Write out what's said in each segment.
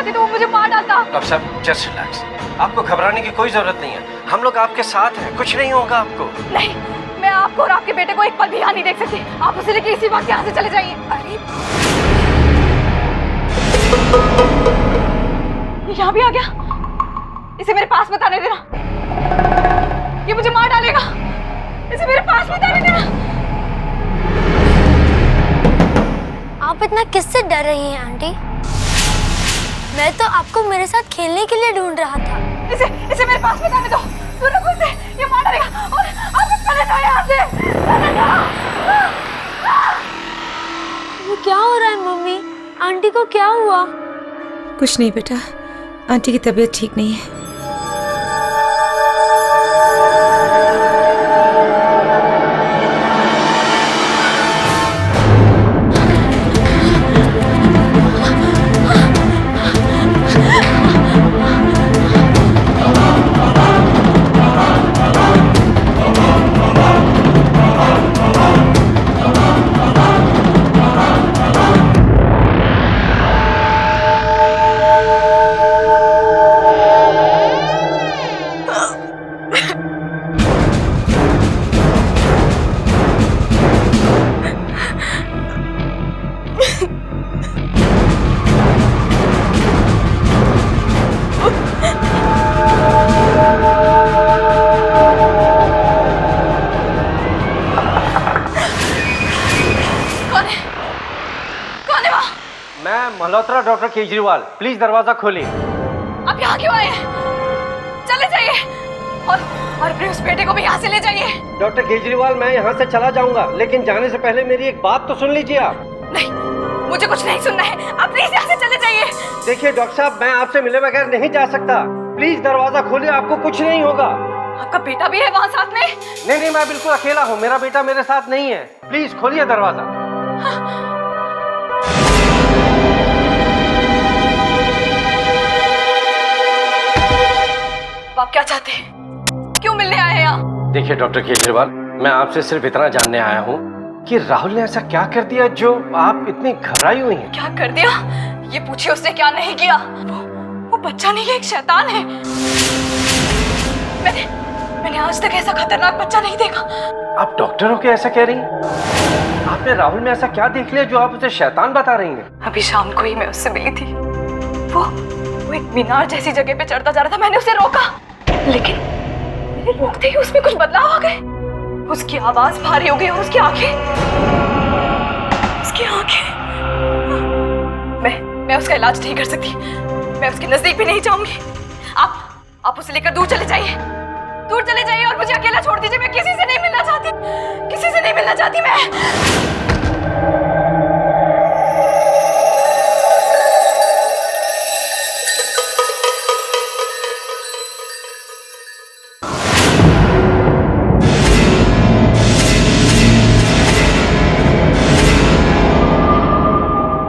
जाती तो वो मुझे मार डालता। डॉक्टर साहब जस्ट रिलैक्स, आपको घबराने की कोई जरूरत नहीं है, हम लोग आपके साथ हैं, कुछ नहीं होगा आपको। नहीं, मैं आपको और आपके बेटे को एक पल भी यहाँ नहीं देख सकती। आप उसे लेके इसी वक्त यहाँ से चले जाइए। अरे ये यहाँ भी आ गया, इसे मेरे पास मत आने देना, ये मुझे मार डालेगा, इसे मेरे पास मत आने देना। आप इतना किससे डर रही हैं आंटी? मैं तो आपको मेरे साथ खेलने के लिए ढूंढ रहा था। इसे मेरे पास मत आने दो, ये मार डालेगा और आप चले जाओ यहाँ से, चले जाओ। ये क्या हो रहा है मम्मी? आंटी को क्या हुआ? कुछ नहीं बेटा, आंटी की तबीयत ठीक नहीं है। मल्होत्रा डॉक्टर केजरीवाल, प्लीज दरवाजा खोलिए। आप यहाँ क्यों आए हैं? चले जाइए और अपने उस बेटे को भी यहाँ से ले जाइए। डॉक्टर केजरीवाल, मैं यहाँ से चला जाऊंगा, लेकिन जाने से पहले मेरी एक बात तो सुन लीजिए आप। नहीं, मुझे कुछ नहीं सुनना है, आप प्लीज यहाँ से चले जाइए। देखिए डॉक्टर साहब, मैं आपसे मिले बगैर नहीं जा सकता, प्लीज दरवाजा खोलिए, आपको कुछ नहीं होगा। आपका बेटा भी है वहाँ साथ में? नहीं, मैं बिल्कुल अकेला हूँ, मेरा बेटा मेरे साथ नहीं है, प्लीज खोलिए दरवाजा। आप क्या चाहते हैं? क्यों मिलने आए हैं यहाँ? देखिए डॉक्टर केजरीवाल, मैं आपसे सिर्फ इतना जानने आया हूँ कि राहुल ने ऐसा क्या कर दिया जो आप इतनी घबराई हुई हैं? क्या कर दिया? ये पूछिए उसने क्या नहीं किया। वो बच्चा नहीं है, एक शैतान है। मैंने आज तक ऐसा खतरनाक बच्चा नहीं देखा। आप डॉक्टर हो के ऐसा कह रही हैं? आपने राहुल में ऐसा क्या देख लिया जो आप उसे शैतान बता रही हैं? अभी शाम को ही मैं उससे मिली थी। वो एक मीनार जैसी जगह पे चढ़ता जा रहा था, मैंने उसे रोका, लेकिन मेरे रोकते ही उसमें कुछ बदलाव आ गए। उसकी आवाज भारी हो गई और उसकी आंखें मैं उसका इलाज नहीं कर सकती, मैं उसके नजदीक भी नहीं जाऊंगी। आप उसे लेकर दूर चले जाइए और मुझे अकेला छोड़ दीजिए। मैं किसी से नहीं मिलना चाहती मैं।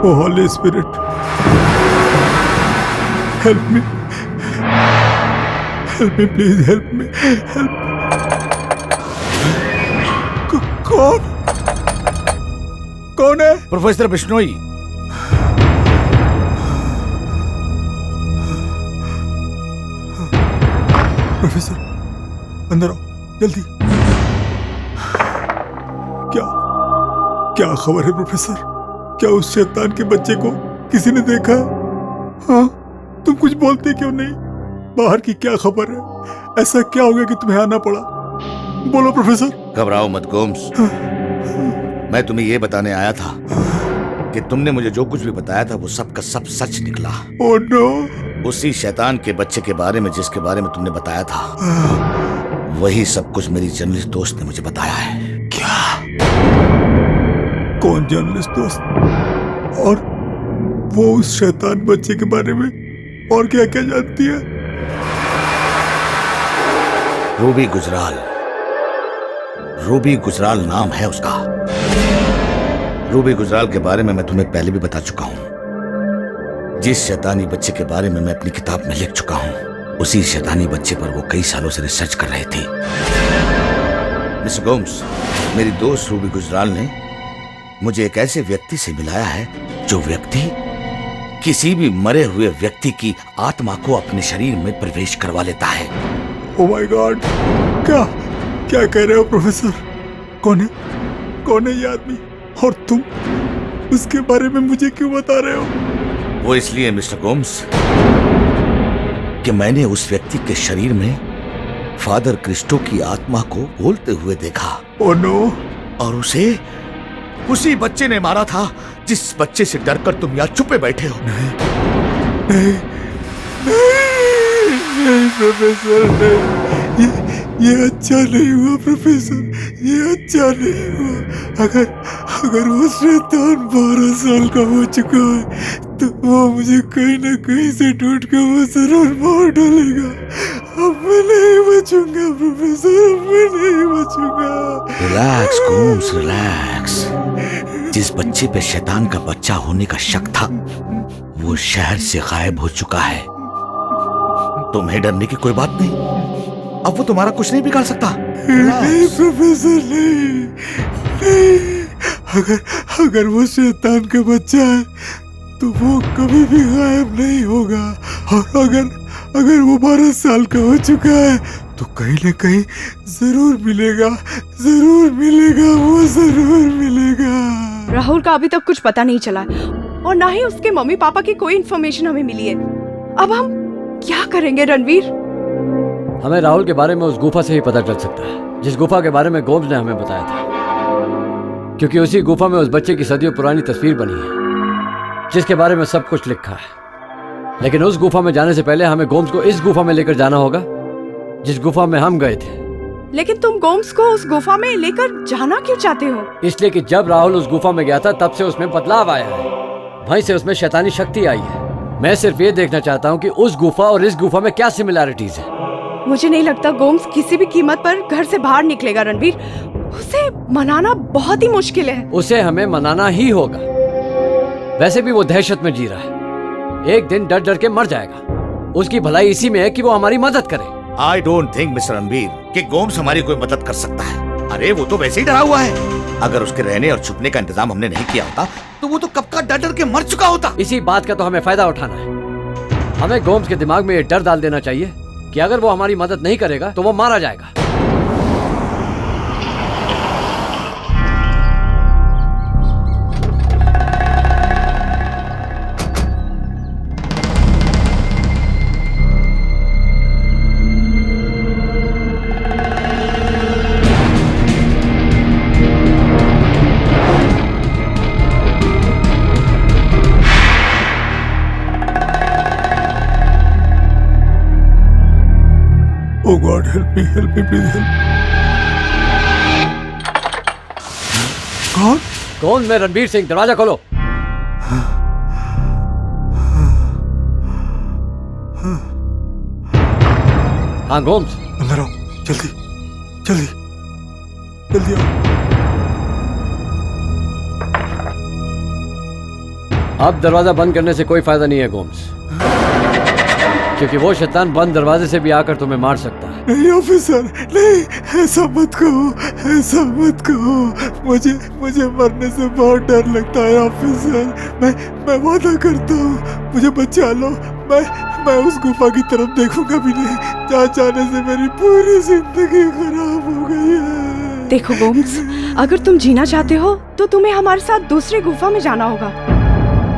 Oh Holy Spirit, help me, please help me, help. कौन है? प्रोफेसर बिश्नोई। प्रोफेसर अंदर आओ जल्दी। क्या खबर है प्रोफेसर? क्या उस शैतान के बच्चे को किसी ने देखा? हाँ, तुम कुछ बोलते क्यों नहीं? बाहर की क्या खबर है? ऐसा क्या हो गया कि तुम्हें आना पड़ा? बोलो प्रोफेसर। घबराओ मत गोम्स, मैं तुम्हें ये बताने आया था कि तुमने मुझे जो कुछ भी बताया था वो सब का सब सच निकला। Oh no. उसी शैतान के बच्चे के बारे में जिसके बारे में तुमने बताया था, वही सब कुछ मेरी जर्नलिस्ट दोस्त ने मुझे बताया है। क्या? कौन जर्नलिस्ट दोस्त? और वो उस शैतान बच्चे के बारे में और क्या क्या जानती है? रूबी गुजराल नाम है उसका। रूबी गुजराल के बारे में मैं तुम्हें पहले भी बता चुका हूं। जिस शैतानी बच्चे के बारे में मैं अपनी किताब में लिख चुका हूं, उसी शैतानी बच्चे पर वो कई सालों से रिसर्च कर रहे थे। मिस्टर गोम्स, मेरी दोस्त रूबी गुजराल ने मुझे एक ऐसे व्यक्ति से मिलाया है जो व्यक्ति किसी भी मरे हुए व्यक्ति की आत्मा को अपने शरीर में प्रवेश करवा लेता है। ओ माय गॉड, क्या क्या कह रहे हो प्रोफेसर? कौन है ये आदमी? और तुम उसके बारे में मुझे क्यों बता रहे हो? वो इसलिए मिस्टर गोम्स कि मैंने उस व्यक्ति के शरीर में फादर क्रिस्टो की आत्मा को बोलते हुए देखा। Oh no! और उसे उसी बच्चे ने मारा था जिस बच्चे से डरकर तुम यहाँ छुपे बैठे हो। नहीं प्रोफेसर, नहीं, ये अच्छा नहीं हुआ प्रोफेसर, ये अच्छा नहीं हुआ। अगर वो शैतान 12 साल का हो चुका है तो वो मुझे कहीं ना कहीं से ढूंढ के वो जरूर मार डालेगा। अब मैं नहीं बचूंगा प्रोफेसर, अब मैं नहीं बचूंगा। Relax Gomes, relax. जिस बच्चे पे शैतान का बच्चा होने का शक था वो शहर से गायब हो चुका है। तुम्हें डरने की कोई बात नहीं, अब वो तुम्हारा कुछ नहीं बिगाड़ सकता। नहीं प्रोफेसर, नहीं। अगर वो शैतान का बच्चा है तो वो कभी भी गायब नहीं होगा। और अगर वो 12 साल का हो चुका है तो कहीं ना कहीं जरूर मिलेगा, वो जरूर मिलेगा। राहुल का अभी तक कुछ पता नहीं चला और ना ही उसके मम्मी पापा की कोई इन्फॉर्मेशन हमें मिली है। अब हम क्या करेंगे रणवीर? हमें राहुल के बारे में उस गुफा से ही पता चल सकता है जिस गुफा के बारे में गोम्स ने हमें बताया था, क्योंकि उसी गुफा में उस बच्चे की सदियों पुरानी तस्वीर बनी है जिसके बारे में सब कुछ लिखा है। लेकिन उस गुफा में जाने से पहले हमें गोम्स को इस गुफा में लेकर जाना होगा जिस गुफा में हम गए थे। लेकिन तुम गोम्स को उस गुफा में लेकर जाना क्यों चाहते हो? इसलिए कि जब राहुल उस गुफा में गया था तब से उसमें बदलाव आया है, वहीं से उसमें शैतानी शक्ति आई है। मैं सिर्फ ये देखना चाहता हूँ कि उस गुफा और इस गुफा में क्या सिमिलैरिटीज है। मुझे नहीं लगता गोम्स किसी भी कीमत पर घर से बाहर निकलेगा रणवीर। उसे मनाना बहुत ही मुश्किल है। उसे हमें मनाना ही होगा। वैसे भी वो दहशत में जी रहा है, एक दिन डर डर के मर जाएगा। उसकी भलाई इसी में है कि वो हमारी मदद करे। I don't think mister Ranveer कि गोम्स हमारी कोई मदद कर सकता है। अरे वो तो वैसे ही डरा हुआ है। अगर उसके रहने और छुपने का इंतजाम हमने नहीं किया होता तो वो तो कब का डर डर के मर चुका होता। इसी बात का तो हमें फायदा उठाना है। हमें गोम्स के दिमाग में ये डर डाल देना चाहिए कि अगर वो हमारी मदद नहीं करेगा तो वो मारा जाएगा। Oh God, help me, please help. कौन? कौन? मैं रणवीर सिंह। दरवाजा खोलो। हाँ गोम्स, अंदर आओ, जल्दी आओ। अब दरवाजा बंद करने से कोई फायदा नहीं है गोम्स, क्योंकि वो शैतान बंद दरवाजे से भी आकर तुम्हें मार सकता है। नहीं ऑफिसर, नहीं, ऐसा मत कहो। मुझे मरने से बहुत डर लगता है ऑफिसर। मैं वादा करता हूँ, मुझे बचा लो। मैं उस गुफा की तरफ देखूंगा भी नहीं। जहाँ जाने से मेरी पूरी जिंदगी खराब हो गई है। देखो गोम्स, अगर तुम जीना चाहते हो तो तुम्हें हमारे साथ दूसरी गुफा में जाना होगा।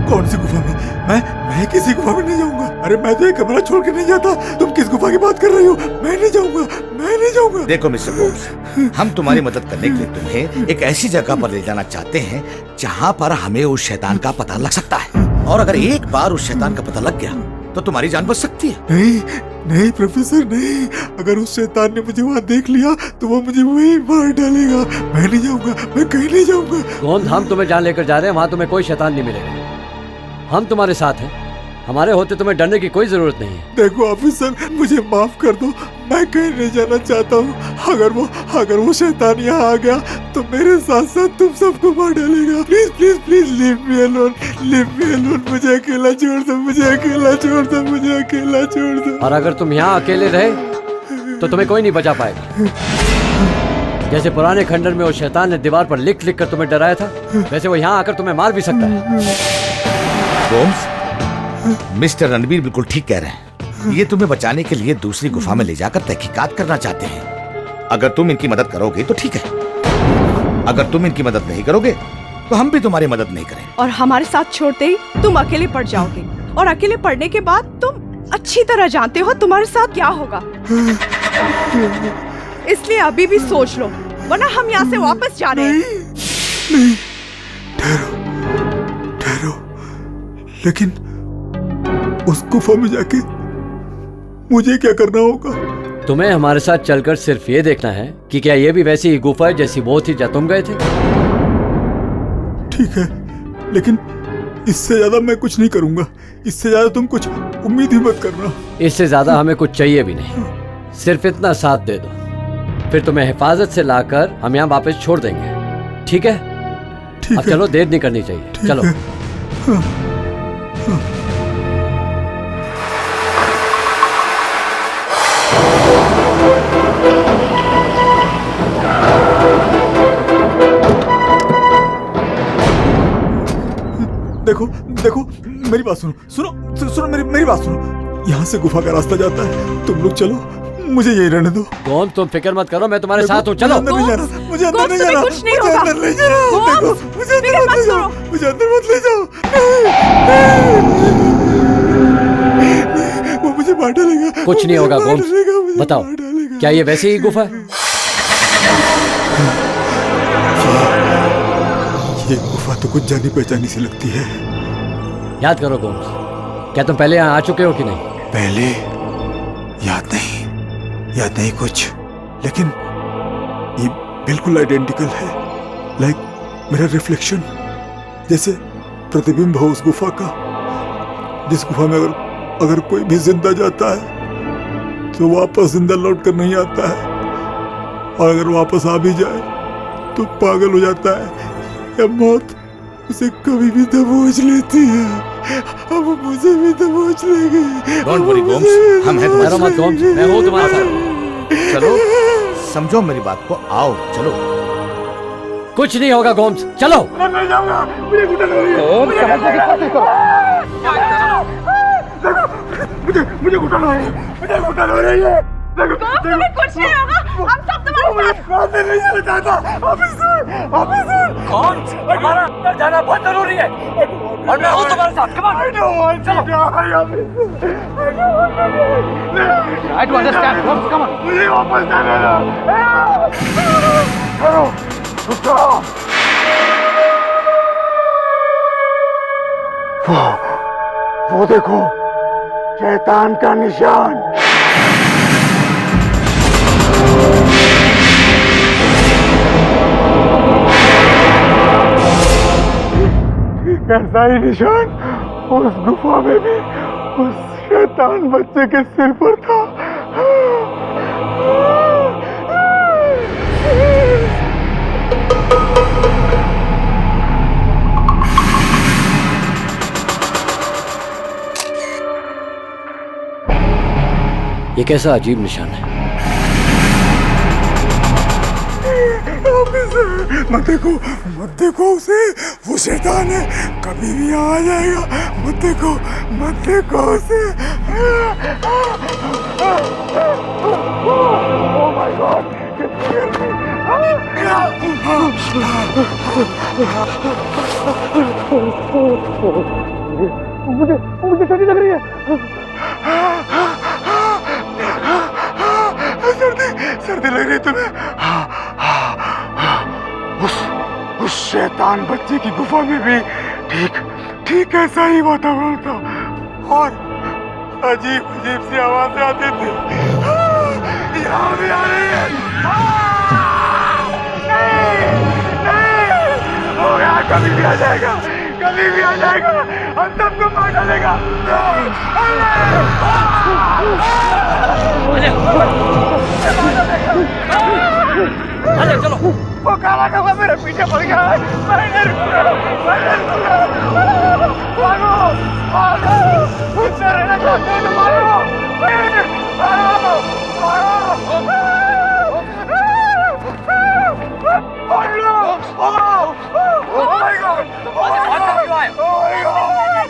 कौन सी गुफा में? मैं किसी गुफा में नहीं जाऊंगा। अरे मैं तो ये कमरा छोड़ के नहीं जाता। तुम किस गुफा की बात कर रही हो? मैं नहीं जाऊंगा। देखो मिस्टर गोम्स, हम तुम्हारी मदद करने के लिए तुम्हें एक ऐसी जगह पर ले जाना चाहते हैं जहाँ पर हमें उस शैतान का पता लग सकता है। और अगर एक बार उस शैतान का पता लग गया तो तुम्हारी जान बच सकती है। नहीं प्रोफेसर, नहीं। अगर उस शैतान ने मुझे वहाँ देख लिया तो वो मुझे वहीं मार डालेगा। मैं नहीं जाऊंगा, मैं कहीं नहीं जाऊंगा। गोम्स, हम तुम्हें जहाँ लेकर जा रहे हैं वहाँ तुम्हें कोई शैतान नहीं मिलेगा। हम तुम्हारे साथ हैं, हमारे होते तुम्हें डरने की कोई जरूरत नहीं है। देखो ऑफिसर, मुझे माफ कर दो। मैं कहीं नहीं जाना चाहता हूँ। अगर वो शैतान यहाँ आ गया तो मेरे साथ साथ तुम सबको मार डालेगा। Please leave me alone. मुझे अकेला छोड़ दो। और अगर तुम यहाँ अकेले रहे तो तुम्हें कोई नहीं बचा पाएगा। जैसे पुराने खंडर में वो शैतान ने दीवार पर लिख कर तुम्हें डराया था, वैसे वो यहाँ आकर तुम्हें मार भी सकता है। गोम्स, मिस्टर रणवीर बिल्कुल ठीक कह रहे हैं। ये तुम्हें बचाने के लिए दूसरी गुफा में ले जाकर तहकीकात करना चाहते हैं। अगर तुम इनकी मदद करोगे तो ठीक है, अगर तुम इनकी मदद नहीं करोगे तो हम भी तुम्हारी मदद नहीं करेंगे। और हमारे साथ छोड़ते ही तुम अकेले पड़ जाओगे, और अकेले पड़ने के बाद तुम अच्छी तरह जानते हो तुम्हारे साथ क्या होगा। इसलिए अभी भी सोच लो, वरना हम यहाँ से वापस जा रहे हैं। नहीं, ठहरो ठहरो, लेकिन उस गुफा में जाके मुझे क्या करना होगा? तुम्हें हमारे साथ चलकर सिर्फ ये देखना है कि क्या ये भी वैसी ही गुफा है जैसी वो थी जहाँ तुम गए थे। ठीक है, लेकिन इससे ज्यादा मैं कुछ नहीं करूंगा। इससे ज्यादा तुम कुछ उम्मीद ही मत करना। इससे ज्यादा हमें कुछ चाहिए भी नहीं, सिर्फ इतना साथ दे दो, फिर तुम्हें हिफाजत से लाकर हम यहाँ वापस छोड़ देंगे। ठीक है? ठीक अब है, चलो, देर नहीं करनी चाहिए। ठीक चलो। है। हाँ, हाँ। देखो देखो, मेरी बात सुनो सुनो सुनो, मेरी बात सुनो। यहाँ से गुफा का रास्ता जाता है, तुम लोग चलो, मुझे यही रहने दो। कौन, तुम फिक्र मत करो, मैं तुम्हारे साथ हूँ। चलो। मुझे अंदर नहीं जाना, मुझे अंदर नहीं तुम्हें जाना, कुछ नहीं मुझे होगा। अंदर नहीं जाना। देखो, मुझे अंदर मत ले जाओ, मुझे अंदर मत ले जाओ। वो मुझे मार डालेगा। कुछ नहीं होगा गोम्स। बताओ, क्या ये वैसी ही गुफा है? ये गुफा तो कुछ जानी पहचानी सी लगती है। याद करो गोम्स, क्या तुम पहले यहाँ आ चुके हो कि नहीं? पहले याद नहीं कुछ, लेकिन ये बिल्कुल आइडेंटिकल है। लाइक मेरा रिफ्लेक्शन, जैसे प्रतिबिंब हो उस गुफा का। जिस गुफा में अगर कोई भी जिंदा जाता है तो वापस जिंदा लौट कर नहीं आता है, और अगर वापस आ भी जाए तो पागल हो जाता है, या मौत उसे कभी भी दबोच लेती है। अब मुझे भी दबोच लेगी। डोंट वरी गोम्स, हम हैं डरो मत गोम्स, मैं हूँ तुम्हारे साथ। चलो, समझो मेरी बात को, आओ चलो। कुछ नहीं होगा गोम्स, चलो। मैं जाऊंगा, मुझे घुटन हो रही है। मुझे घुटन हो रही है, मुझे घुटन हो रही है। तुम्हें कुछ नहीं होगा, हम सब तुम्हारे साथ। मैं नहीं जाना चाहता। Officer, officer. कौन? हमारा अंदर जाना बहुत जरूरी है, और मैं हूँ तुम्हारे साथ। कम ऑन, चलो। I do understand. Come on. मुझे वापस जाना है। वो देखो, शैतान का निशान। कैसा ही निशान उस गुफा में भी उस शैतान बच्चे के सिर पर था। ये कैसा अजीब निशान है? मत देखो उसे, वो शैतान है, कभी भी आ जाएगा। मत देखो उसे। Oh my God! मुझे सर्दी लग रही है। सर्दी लग रही है तुम्हें? उस शैतान बच्चे की गुफा में भी ठीक ऐसा ही वातावरण था, और अजीब सी आवाजें आती थी। यहाँ भी आ रही है। नहीं, वो यहाँ कभी भी आ जाएगा, हम सबको मार डालेगा। चलो। वो काला कौवा मेरे पीछे पड़ गया है। मैं नहीं रुकूंगा। भागो, उससे रहना चाहते हो तो मारो।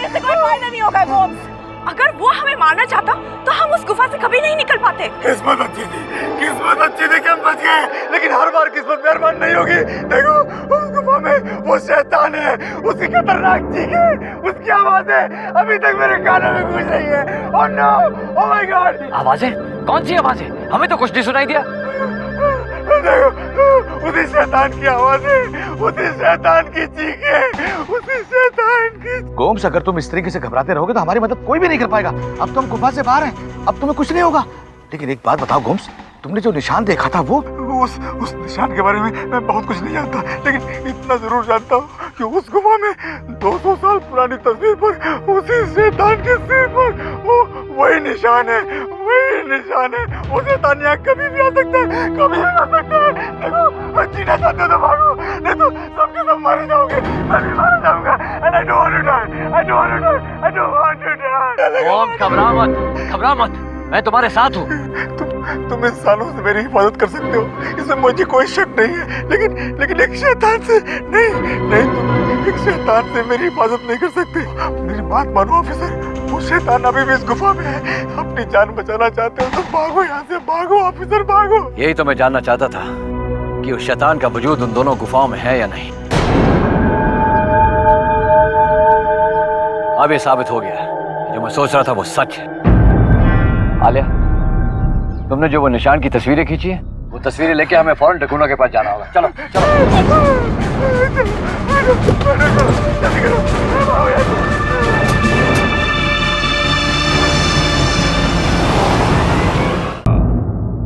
इससे कोई फायदा नहीं हो गए गोम्स। अगर वो हमें मारना चाहता तो हम उस गुफा से कभी नहीं निकल पाते। किस्मत अच्छी थी कि हम बच गए, लेकिन हर बार किस्मत मेहरबान नहीं होगी। देखो उस गुफा में वो शैतान है, उसकी खतरनाक चीखें, उसकी आवाजें अभी तक मेरे कानों में गूंज रही है। Oh no, oh my God. आवाजें? कौन सी आवाजें? हमें तो कुछ नहीं सुनाई दिया। देखो उसी शैतान की आवाजें, उसी शैतान की चीखें, उसी शैतान की। गोम्स, अगर तुम इस तरीके से घबराते रहोगे तो हमारी मदद कोई भी नहीं कर पाएगा। अब तुम गुफा से बाहर हैं, अब तुम्हें कुछ नहीं होगा। लेकिन एक बात बताओ गोम्स, तुमने जो निशान देखा था वो उस निशान के बारे में मैं बहुत कुछ नहीं जानता, लेकिन इतना जरूर जानता हूँ कि उस गुफा में 200 साल पुरानी तस्वीर पर उसी शैतान के सिर पर वही निशान है, वही निशान है। वो शैतान यहाँ कभी भी आ सकता है, कभी भी आ सकता है। देखो जीना चाहते हो तो भागो, नहीं तो सबके सब मारे जाओगे, मैं भी मारा जाऊंगा। And I don't want to die, I don't want to die, I don't want to die। Gomes, घबरा मत, मैं तुम्हारे साथ हूँ। तुम इंसानों से मेरी हिफाजत कर सकते हो, इसमें मुझे कोई शक नहीं है, लेकिन एक शैतान से नहीं, तुम एक शैतान से मेरी हिफाजत नहीं कर सकते। मेरी बात मानो ऑफिसर, वो शैतान अभी भी इस गुफा में है। अपनी जान बचाना चाहते हो तो भागो यहाँ से, भागो ऑफिसर, भागो। यही तो मैं जानना चाहता था कि उस शैतान का वजूद उन दोनों गुफाओं में है या नहीं। अब ये साबित हो गया, जो मैं सोच रहा था वो सच है। आलिया, तुमने जो वो निशान की तस्वीरें खींची है, वो तस्वीरें लेके हमें फौरन टकूना के पास जाना होगा। चलो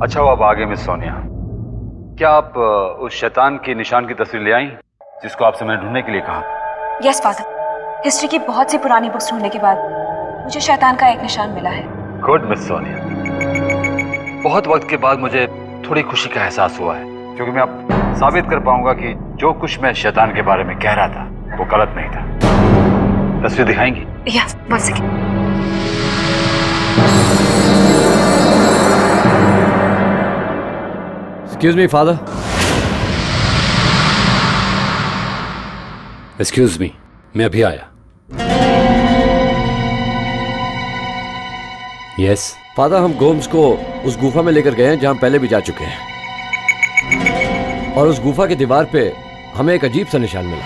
अच्छा हुआ आप आ गए मिस सोनिया। क्या आप उस शैतान की निशान की तस्वीर ले आई जिसको आपसे मैंने ढूंढने के लिए कहा? यस फादर, हिस्ट्री की बहुत सी पुरानी बुक्स ढूंढने के बाद मुझे शैतान का एक निशान मिला है। गुड मिस सोनिया, बहुत वक्त के बाद मुझे थोड़ी खुशी का एहसास हुआ है, क्योंकि मैं अब साबित कर पाऊंगा कि जो कुछ मैं शैतान के बारे में कह रहा था वो गलत नहीं था। तस्वीर दिखाएंगी? Yes, one second. Excuse me father. Excuse me, मैं अभी आया। यस फादर, हम गोम्स को उस गुफा में लेकर गए हैं जहां पहले भी जा चुके हैं, और उस गुफा की दीवार पे हमें एक अजीब सा निशान मिला,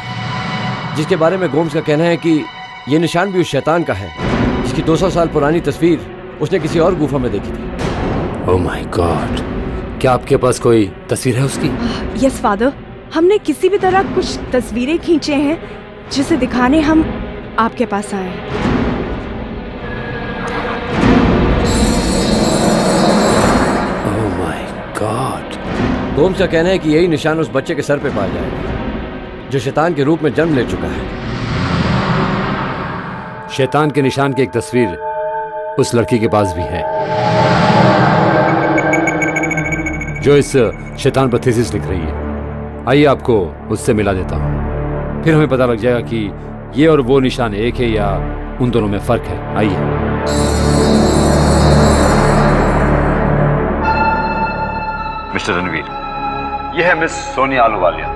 जिसके बारे में गोम्स का कहना है कि ये निशान भी उस शैतान का है, जिसकी 200 साल पुरानी तस्वीर उसने किसी और गुफा में देखी थी। ओह माय गॉड, क्या आपके पास कोई तस्वीर है उसकी? यस फादर, हमने किसी भी तरह कुछ तस्वीरें खींचे हैं जिसे दिखाने हम आपके पास आए हैं। गोम्स का कहना है कि यही निशान उस बच्चे के सर पे पाया जाएगा जो शैतान के रूप में जन्म ले चुका है। शैतान के निशान की एक तस्वीर उस लड़की के पास भी है जो इस शैतान पर थीसिस लिख रही है। आइए आपको उससे मिला देता हूँ, फिर हमें पता लग जाएगा कि ये और वो निशान एक है या उन दोनों में फर्क है। आइए। मिस्टर रणवीर, यह है मिस सोनिया अहलूवालिया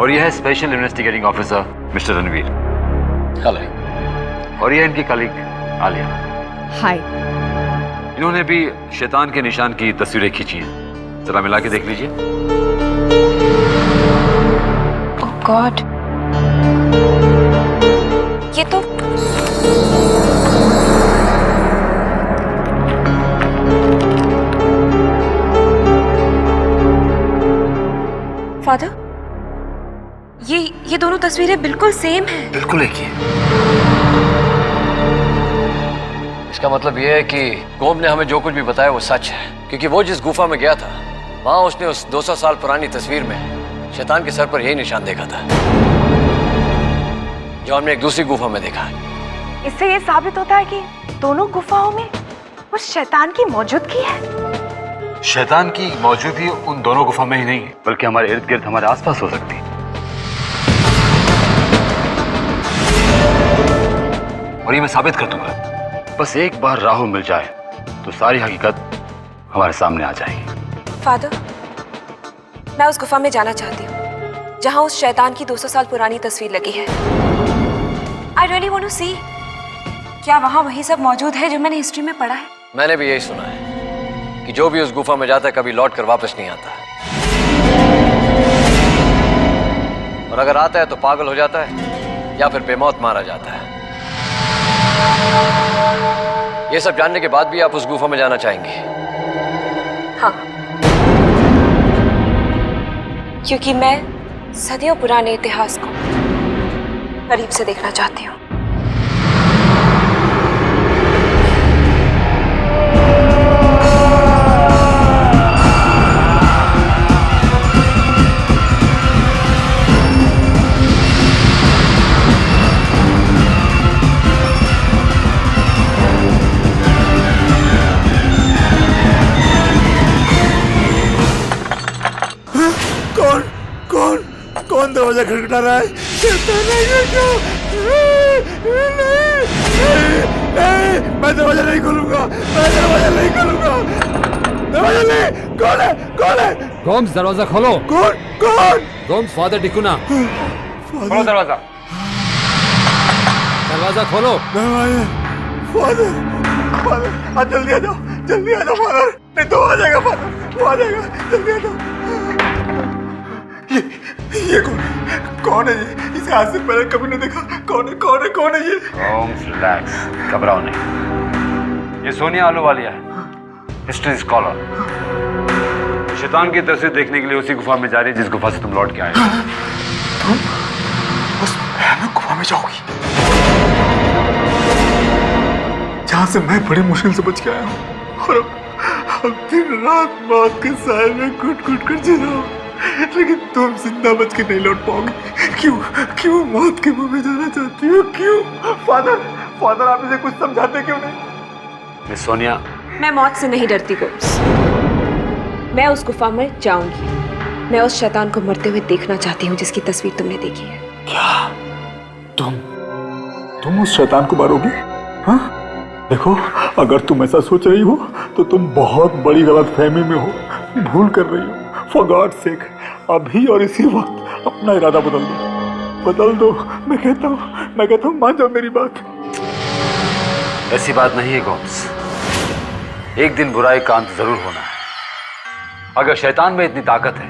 और यह है special investigating officer mister Ranveer. Hello. और यह इनकी कलीग आलिया। हाय। इन्होंने भी शैतान के निशान की तस्वीरें खींची हैं, जरा मिला के देख लीजिए। ओह गॉड, ये तो फादर, ये दोनों तस्वीरें बिल्कुल सेम हैं। बिल्कुल एक ही। इसका मतलब यह है कि गोम ने हमें जो कुछ भी बताया वो सच है, क्योंकि वो जिस गुफा में गया था वहां उसने उस 200 साल पुरानी तस्वीर में शैतान के सर पर यही निशान देखा था जो हमने एक दूसरी गुफा में देखा। इससे ये साबित होता है कि दोनों गुफाओं में उस शैतान की मौजूदगी है। शैतान की मौजूदगी उन दोनों गुफा में ही नहीं है, बल्कि हमारे इर्द गिर्द, हमारे आसपास हो सकती है। और ये मैं साबित कर दूंगा। बस एक बार राहुल मिल जाए तो सारी हकीकत हमारे सामने आ जाएगी। फादर, मैं उस गुफा में जाना चाहती हूँ जहाँ उस शैतान की 200 साल पुरानी तस्वीर लगी है। I really want to see क्या वहाँ वही सब मौजूद है जो मैंने हिस्ट्री में पढ़ा है? मैंने भी यही सुना है कि जो भी उस गुफा में जाता है कभी लौट कर वापस नहीं आता है, और अगर आता है तो पागल हो जाता है या फिर बेमौत मारा जाता है। ये सब जानने के बाद भी आप उस गुफा में जाना चाहेंगे? हाँ, क्योंकि मैं सदियों पुराने इतिहास को करीब से देखना चाहती हूँ। कौन दरवाजा खटखटा रहा है? नहीं, मैं दरवाजा नहीं खोलूंगा, मैं दरवाजा नहीं खोलूंगा। दरवाजा नहीं, कौन है? कौन है? गोम्स, दरवाजा खोलो। कौन? कौन? गोम्स, फादर टिकुना। खोलो दरवाजा। दरवाजा खोलो। दरवाजा। फादर, फादर, आज जल्दी आ जाओ, जल्दी आ जाओ फादर, नहीं तो आ जाएगा फादर, वो आ जाएगा, जल्दी आ जाओ। ये कौन है? ये इसे आज से पहले कभी नहीं देखा। कौन है? कौन है? कौन है ये? होम्स, रिलैक्स, घबराओ नहीं। ये सोनिया आलूवालिया है, हिस्ट्री स्कॉलर। शैतान की तस्वीर देखने के लिए उसी गुफा में जा रही है जिस गुफा से तुम लौट के आए हो। तुम उस भयानक गुफा में जाओगी जहां से मैं बड़ी मुश्किल से बच के आया हूँ, और अब दिन रात मौत के साए में घुट घुट कर जी रहा हूँ, लेकिन तुम जिंदा बच के नहीं लौट पाओगे। क्यों? क्यों मौत के मुंह में जाना चाहती हो? क्यों? फादर, फादर, आप इसे कुछ समझाते क्यों नहीं? मिस सोनिया, मैं मौत से नहीं डरती गोम्स। मैं उस गुफा में जाऊंगी। मैं उस शैतान को मरते हुए देखना चाहती हूँ जिसकी तस्वीर तुमने देखी है। क्या तुम उस शैतान को मारोगी? हाँ? देखो, अगर तुम ऐसा सोच रही हो तो तुम बहुत बड़ी गलतफहमी में हो, भूल कर रही हो। फॉर गॉड सेक, अभी और इसी वक्त अपना इरादा बदल दो, बदल दो। मैं कहता हूँ मान जाओ मेरी बात। ऐसी बात नहीं है गोम्स। एक दिन बुराई का अंत जरूर होना है। अगर शैतान में इतनी ताकत है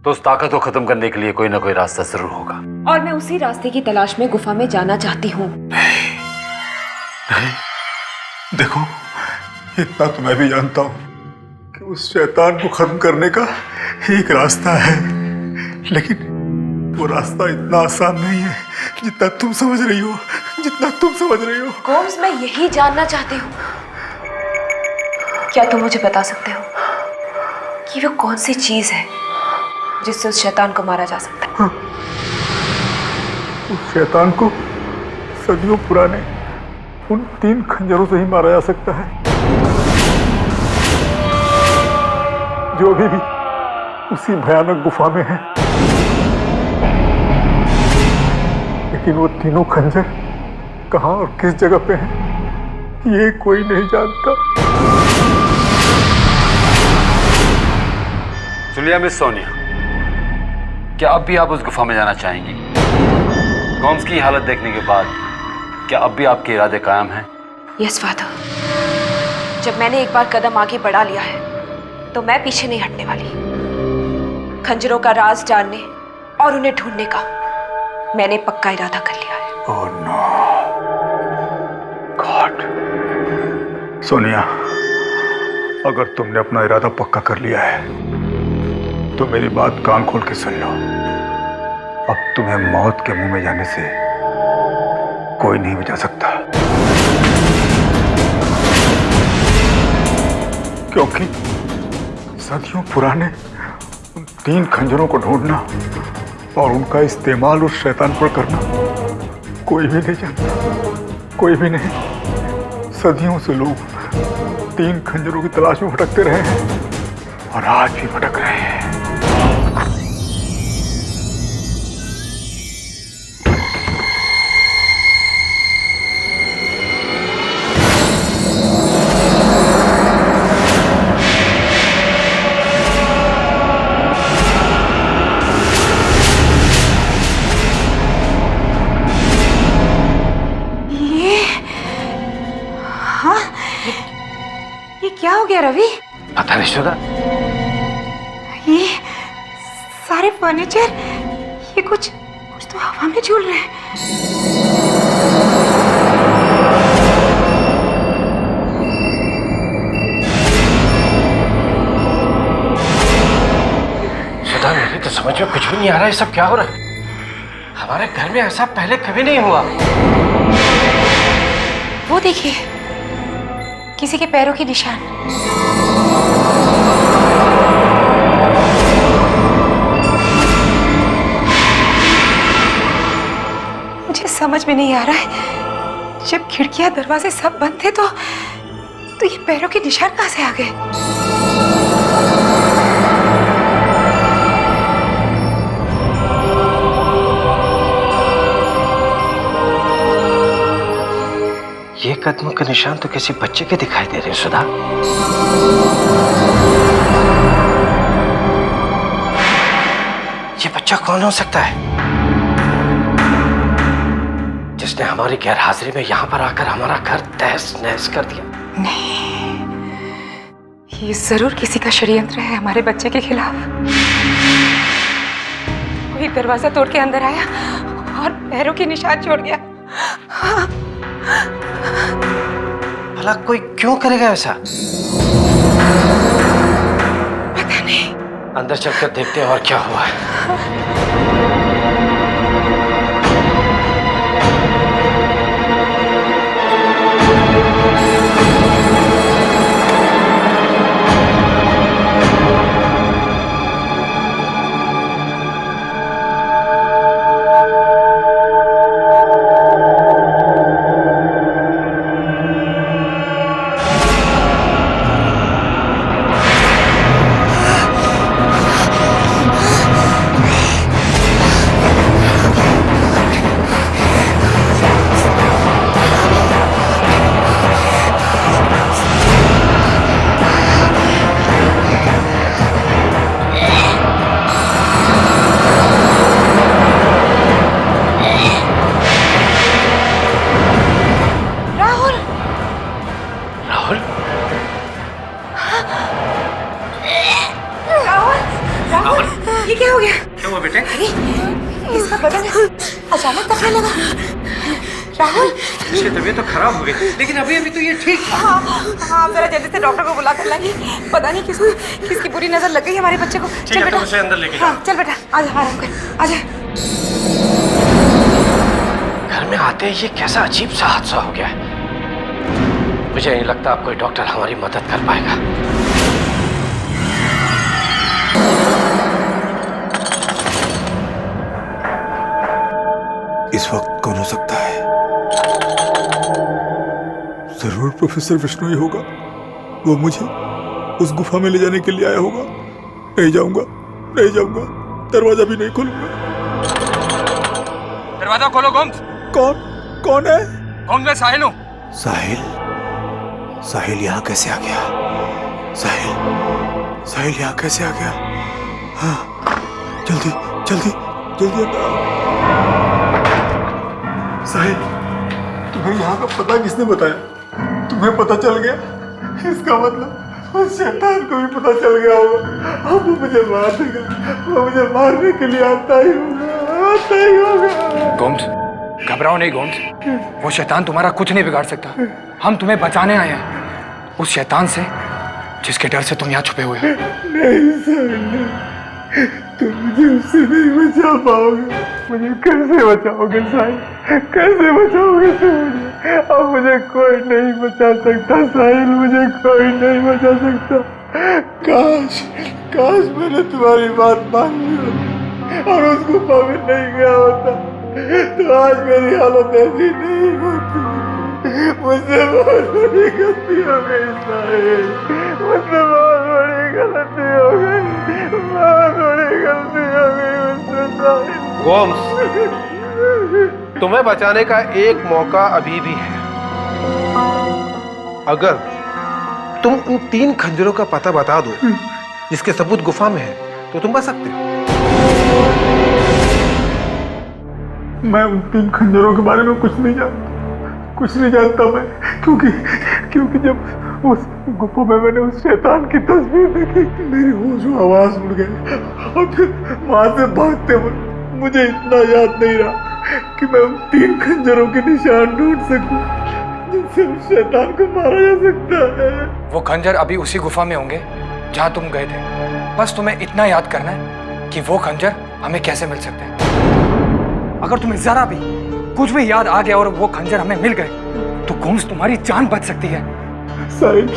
तो उस ताकत को खत्म करने के लिए कोई ना कोई रास्ता जरूर होगा, और मैं उसी रास्ते की तलाश में गुफा में जाना चाहती हूँ। नहीं, देखो, इतना तो मैं भी जानता हूँ कि उस शैतान को खत्म करने का एक रास्ता है, लेकिन वो रास्ता इतना आसान नहीं है जितना तुम समझ रही हो, जितना तुम समझ रही हो। गोम्स, मैं यही जानना चाहती हूँ, क्या तुम मुझे बता सकते हो कि वो कौन सी चीज है जिससे उस शैतान को मारा जा सकता है? हाँ, उस शैतान को सदियों पुराने उन 3 खंजरों से ही मारा जा सकता है जो अभी भी उसी भयानक गुफा में है। लेकिन वो तीनों खंजर कहाँ और किस जगह पे हैं, ये कोई नहीं जानता। सुनिए मिस सोनिया, क्या अब भी आप उस गुफा में जाना चाहेंगी? गोम्स की हालत देखने के बाद क्या अब भी आपके इरादे कायम हैं? यस फादर, जब मैंने एक बार कदम आगे बढ़ा लिया है तो मैं पीछे नहीं हटने वाली। खंजरों का राज जानने और उन्हें ढूंढने का मैंने पक्का इरादा कर लिया है। Oh no God. सोनिया, अगर तुमने अपना इरादा पक्का कर लिया है तो मेरी बात कान खोल के सुन लो। अब तुम्हें मौत के मुंह में जाने से कोई नहीं बचा सकता, क्योंकि सदियों पुराने उन 3 खंजरों को ढूंढना और उनका इस्तेमाल उस शैतान पर करना कोई भी नहीं जानता, कोई भी नहीं। सदियों से लोग 3 खंजरों की तलाश में भटकते रहे हैं और आज भी भटक रहे हैं। क्या हो गया रवि? पता नहीं सुधा। ये सारे फर्नीचर, ये कुछ तो हवा में झूल रहे हैं। सुधा, मेरी तो समझ में कुछ भी नहीं आ रहा है, सब क्या हो रहा है? हमारे घर में ऐसा पहले कभी नहीं हुआ। वो देखिए, किसी के पैरों के निशान। मुझे समझ में नहीं आ रहा है, जब खिड़कियां दरवाजे सब बंद थे तो ये पैरों के निशान कहां से आ गए? ये कदमों के निशान तो किसी बच्चे के दिखाई दे रहे हैं सुधा। ये बच्चा कौन हो सकता है जिसने हमारी गैर हाजिरी में यहां पर आकर हमारा घर तहस नहस कर दिया? नहीं, ये जरूर किसी का षड्यंत्र है हमारे बच्चे के खिलाफ। कोई दरवाजा तोड़ के अंदर आया और पैरों के निशान छोड़ गया। हाँ। भला कोई क्यों करेगा ऐसा? पता नहीं। अंदर चलकर देखते हैं और क्या हुआ है। ये क्या हो गया? क्या हुआ बेटे? अरे इसका बदन अचानक तकने लगा। राहुल, इसकी तबीयत तो खराब हो गई, लेकिन अभी अभी तो ये ठीक था। हाँ, जरा जल्दी से डॉक्टर को बुला कर लाइए। पता नहीं किसकी बुरी नजर लग गई हमारे बच्चे को। चल बेटा, उसे अंदर लेके हाँ, चल बेटा, आजा आराम कर, आजा। घर में आते ही ये कैसा अजीब सा हादसा हो गया है। मुझे नहीं लगता अब कोई डॉक्टर हमारी मदद कर पाएगा। इस वक्त कौन हो सकता है? जरूर प्रोफेसर विष्णु ही होगा। वो मुझे उस गुफा में ले जाने के लिए आया होगा। नहीं जाऊंगा, नहीं जाऊंगा, दरवाजा भी नहीं खोलूंगा। दरवाजा खोलो गोम्स। कौन है? गोम्स, मैं साहिल हूँ। साहिल? साहिल यहाँ कैसे आ गया? साहिल यहाँ कैसे आ गया? हाँ, जल्दी जल्दी जल्दी अंदर आओ। साहिल, तुम्हें यहाँ का पता किसने बताया? तुम्हें पता चल गया? इसका मतलब उस शैतान को भी पता चल गया होगा। अब वो मुझे मार देगा। वो मुझे मारने के लिए आता ही होगा। गोम्स, घबराओ नहीं गोम्स। वो शैतान तुम्हारा कुछ नहीं बिगाड़ सकता। हम तुम्हें बचाने आए हैं उस शैतान से जिसके डर से तुम यहाँ छुपे हुए हो। नहीं साहिल, तुम मुझे उससे नहीं बचा पाओगे। मुझे कैसे बचाओगे साहिल? कैसे बचाओगे तुम मुझे? अब मुझे कोई नहीं बचा सकता साहिल, मुझे कोई नहीं बचा सकता। काश मैंने तुम्हारी बात मान ली होती और उस गुफा में नहीं गया होता तो आज मेरी हालत ऐसी नहीं होती। मुझसे बहुत बड़ी गलती हो गई साहिल, मुझसे बहुत बड़ी गलती हो गई, बहुत बड़ी गलती हो गई मुझसे साहिल। गोम्स, तुम्हें बचाने का एक मौका अभी भी है। अगर तुम उन 3 खंजरों का पता बता दो जिसके सबूत गुफा में है तो तुम बच सकते हो। मैं उन 3 खंजरों के बारे में कुछ नहीं जानता मैं, क्योंकि जब उस गुफा में मैंने उस शैतान की तस्वीर देखी, मेरी होश और आवाज उड़ गई और फिर वहां से भागते वक्त मुझे इतना याद नहीं रहा कि मैं उन 3 खंजरों के निशान ढूंढ सकूं जिनसे उस शैतान को मारा जा सकता है। वो खंजर अभी उसी गुफा में होंगे जहां तुम गए थे। बस तुम्हें इतना याद करना है कि वो खंजर हमें कैसे मिल सकते हैं। अगर तुम्हें जरा भी कुछ भी याद आ गया और वो खंजर हमें मिल गए तो गोम्स तुम्हारी जान बच सकती है। साहिब,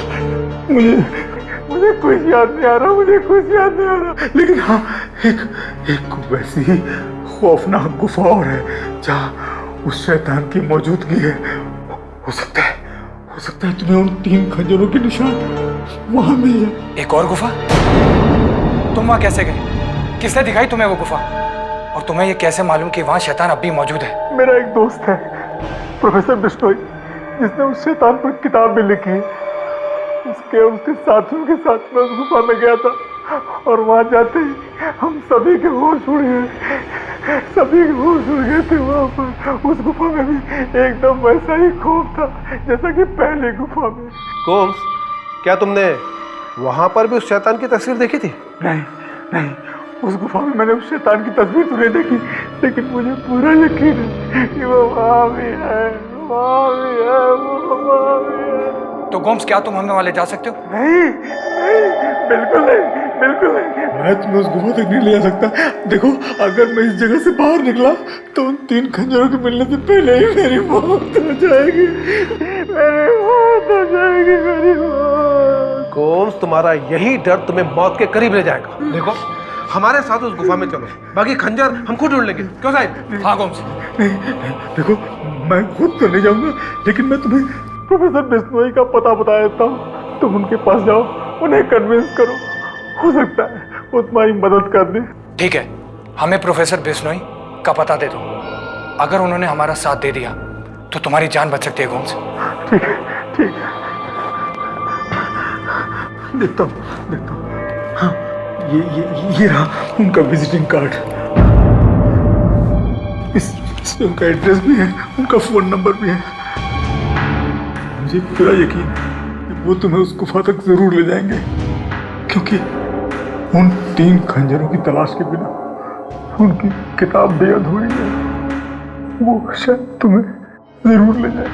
मुझे कुछ याद नहीं आ रहा, मुझे कुछ याद नहीं आ रहा, लेकिन हाँ एक वैसी ही खौफनाक गुफा और है जहाँ उस शैतान की मौजूदगी है। हो सकता है तुम्हें उन 3 खंजरों के निशान वहां मिल जाए। एक और गुफा? तुम वहां कैसे गए? किसने दिखाई तुम्हें वो गुफा? और तुम्हें ये कैसे मालूम कि वहां शैतान अब भी मौजूद है? मेरा एक दोस्त है प्रोफेसर बिश्नोई, जिसने उस शैतान पर किताब भी लिखी है। उसके साथियों के साथ मैं उस गुफा में गया था और वहां जाते ही हम सभी के होश उड़ गए थे। वहां पर उस गुफा में भी एकदम वैसा ही खौफ था जैसा कि पहले गुफा में। गोम्स, क्या तुमने वहां पर भी उस शैतान की तस्वीर देखी थी? नहीं, उस गुफा में मैंने उस शैतान की तस्वीर तो नहीं देखी, लेकिन मुझे पूरा यकीन है कि वो वहां भी है। तो गोम्स, क्या तुम हमें वाले जा सकते हो? नहीं, बिल्कुल नहीं। मैं तुम्हें उस गुफा तक नहीं ले जा सकता। देखो, अगर मैं इस जगह से बाहर निकला तो उन 3 खंजरों के मिलने से पहले ही मेरी मौत हो जाएगी। गोम्स, तुम्हारा यही डर तुम्हें मौत के करीब ले जाएगा। देखो, हमारे साथ उस गुफा में चलो, बाकी खंजर हम खुद ढूंढ लेंगे। क्यों साहिब? हाँ गोम्स। नहीं, देखो, मैं खुद तो नहीं जाऊंगा, लेकिन मैं तुम्हें प्रोफेसर बिश्नोई का पता बता देता हूँ। तुम उनके पास जाओ, उन्हें कन्विंस करो, हो सकता है वो तुम्हारी मदद कर दे। ठीक है, हमें प्रोफेसर बिश्नोई का पता दे दो। अगर उन्होंने हमारा साथ दे दिया तो तुम्हारी जान बच सकती है गोम्स। ठीक है। देखता हूँ। हाँ, ये रहा उनका विजिटिंग कार्ड। इसमें उनका एड्रेस भी है, उनका फोन नंबर भी है। मुझे पूरा यकीन है कि वो तुम्हें उस गुफा तक जरूर ले जाएंगे, क्योंकि उन 3 खंजरों की तलाश के बिना उनकी किताब भी अधूरी है। वो शायद तुम्हें जरूर ले जाए।